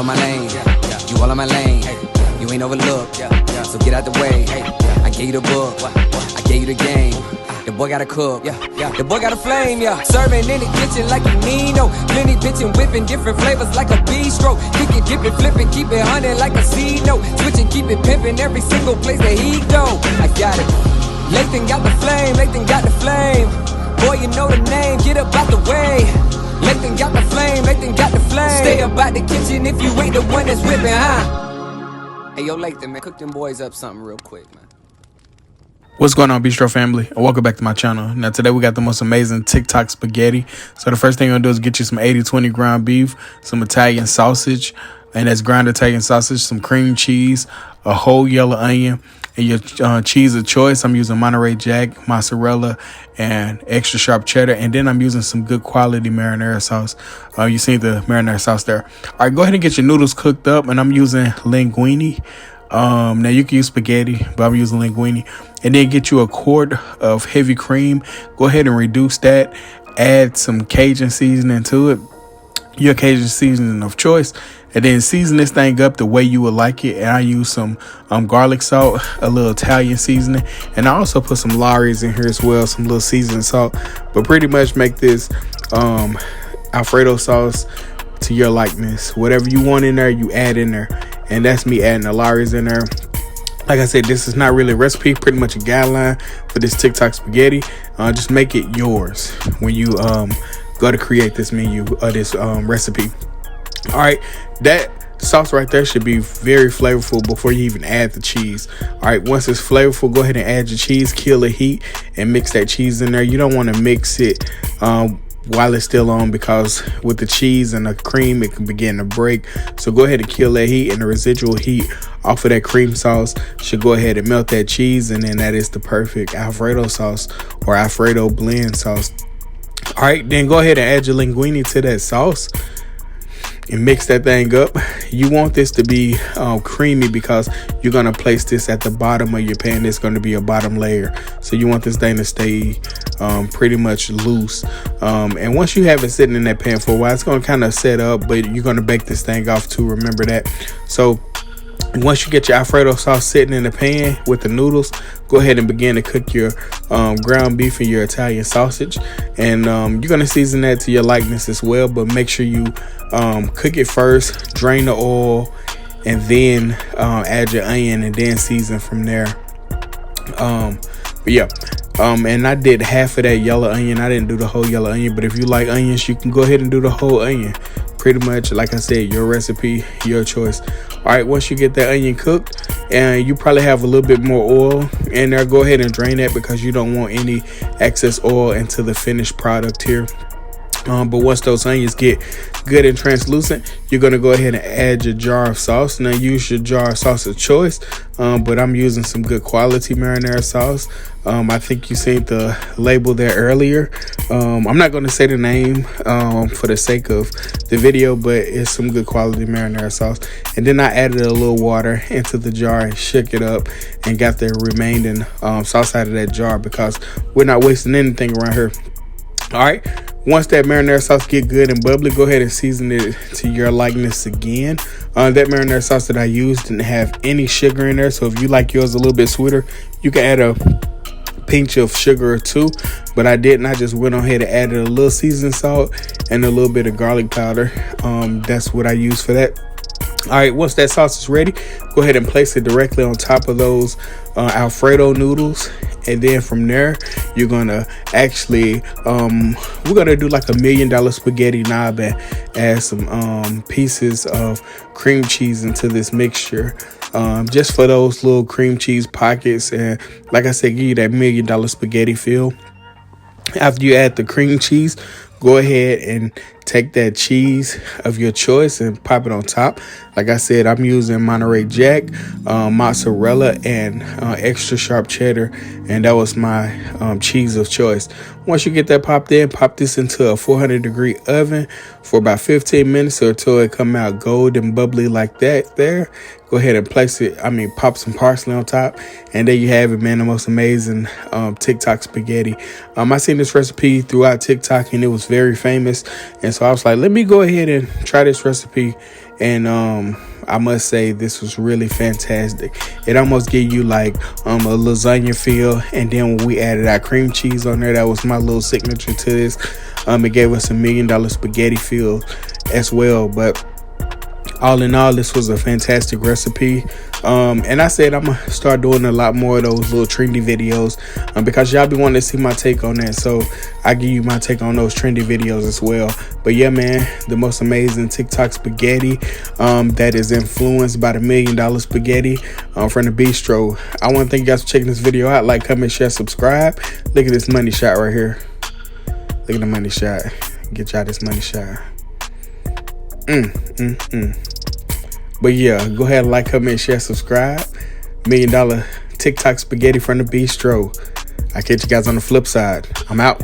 on my lane, you all on my lane. You ain't overlooked, so get out the way. I gave you the book, I gave you the game. The boy gotta cook, the boy got a flame, Serving in the kitchen like you Nino. Plenty bitchin', whipping different flavors like a bistro. Kick it, dip it, flip it, keep it hunting like a C-note. Switching, keep it pimping every single place that he go. I got it. Lathan got the flame, Lathan got the flame. Boy, you know the name, get up out the way. Lathan got the flame, Lathan got the flame. Stay up out the kitchen if you ain't the one that's whipping, huh? Hey, yo, Lathan, man, cook them boys up something real quick, man. What's going on, Bistro family, and welcome back to my channel. Now today we got the most amazing TikTok spaghetti. So the first thing I'm gonna do is get you some 80-20 ground beef, some Italian sausage, and that's ground Italian sausage, some cream cheese, a whole yellow onion, and your cheese of choice. I'm using Monterey Jack, mozzarella, and extra sharp cheddar, and then I'm using some good quality marinara sauce. You see the marinara sauce there. All right, go ahead and get your noodles cooked up, and I'm using linguine. Now you can use spaghetti, but I'm using linguine. And then get you a quart of heavy cream. Go ahead and reduce that. Add some Cajun seasoning to it, your Cajun seasoning of choice. And then season this thing up the way you would like it. And I use some garlic salt, a little Italian seasoning. And I also put some Lawry's in here as well, some little seasoned salt. But pretty much make this Alfredo sauce to your likeness. Whatever you want in there, you add in there. And that's me adding the Lawry's in there. Like I said, this is not really a recipe, pretty much a guideline for this TikTok spaghetti. Just make it yours when you go to create this menu or this recipe. All right, that sauce right there should be very flavorful before you even add the cheese. All right, once it's flavorful, go ahead and add your cheese, kill the heat, and mix that cheese in there. You don't want to mix it while it's still on, because with the cheese and the cream it can begin to break. So go ahead and kill that heat, and the residual heat off of that cream sauce should go ahead and melt that cheese, and then that is the perfect Alfredo sauce or Alfredo blend sauce. All right, then go ahead and add your linguine to that sauce and mix that thing up. You want this to be creamy because you're going to place this at the bottom of your pan. It's going to be a bottom layer, so you want this thing to stay pretty much loose. And once you have it sitting in that pan for a while, it's going to kind of set up, but you're going to bake this thing off too, remember that. So once you get your Alfredo sauce sitting in the pan with the noodles, go ahead and begin to cook your ground beef and your Italian sausage. And you're going to season that to your likeness as well, but make sure you cook it first, drain the oil, and then add your onion, and then season from there. But yeah, and I did half of that yellow onion. I didn't do the whole yellow onion, but if you like onions, you can go ahead and do the whole onion. Pretty much, like I said, your recipe, your choice. All right, once you get that onion cooked, and you probably have a little bit more oil in there, go ahead and drain that because you don't want any excess oil into the finished product here. But once those onions get good and translucent, you're going to go ahead and add your jar of sauce. Now use your jar of sauce of choice, but I'm using some good quality marinara sauce. I think you seen the label there earlier. I'm not going to say the name for the sake of the video, but it's some good quality marinara sauce. And then I added a little water into the jar and shook it up and got the remaining sauce out of that jar because we're not wasting anything around here. All right, once that marinara sauce get good and bubbly, go ahead and season it to your likeness again. That marinara sauce that I used didn't have any sugar in there, so if you like yours a little bit sweeter, you can add a pinch of sugar or two, but I didn't. I just went on ahead and added a little seasoned salt and a little bit of garlic powder. That's what I use for that. All right, once that sauce is ready, go ahead and place it directly on top of those Alfredo noodles. And then from there, you're going to actually, we're going to do like $1 million spaghetti knob and add some pieces of cream cheese into this mixture. Just for those little cream cheese pockets. And like I said, give you that $1 million spaghetti feel. After you add the cream cheese, go ahead and take that cheese of your choice and pop it on top. Like I said, I'm using Monterey Jack, mozzarella, and extra sharp cheddar, and that was my cheese of choice. Once you get that popped in, pop this into a 400-degree oven for about 15 minutes or until it come out gold and bubbly like that there. Go ahead and place it, pop some parsley on top, and there you have it, man, the most amazing TikTok spaghetti. I seen this recipe throughout TikTok, and it was very famous, and so I was like, let me go ahead and try this recipe And I must say this was really fantastic. It almost gave you like a lasagna feel, and then when we added our cream cheese on there, that was my little signature to this. It gave us a $1 million spaghetti feel as well. But all in all, this was a fantastic recipe. And I said I'm gonna start doing a lot more of those little trendy videos because y'all be wanting to see my take on that, so I give you my take on those trendy videos as well. But yeah, man, the most amazing TikTok spaghetti that is influenced by the $1 million spaghetti from the Bistro. I want to thank you guys for checking this video out. Like, comment, share, subscribe. Look at this money shot right here. Look at the money shot. Get y'all this money shot. But yeah, go ahead and like, comment, share, subscribe. $1 million TikTok spaghetti from the Bistro. I'll catch you guys on the flip side. I'm out.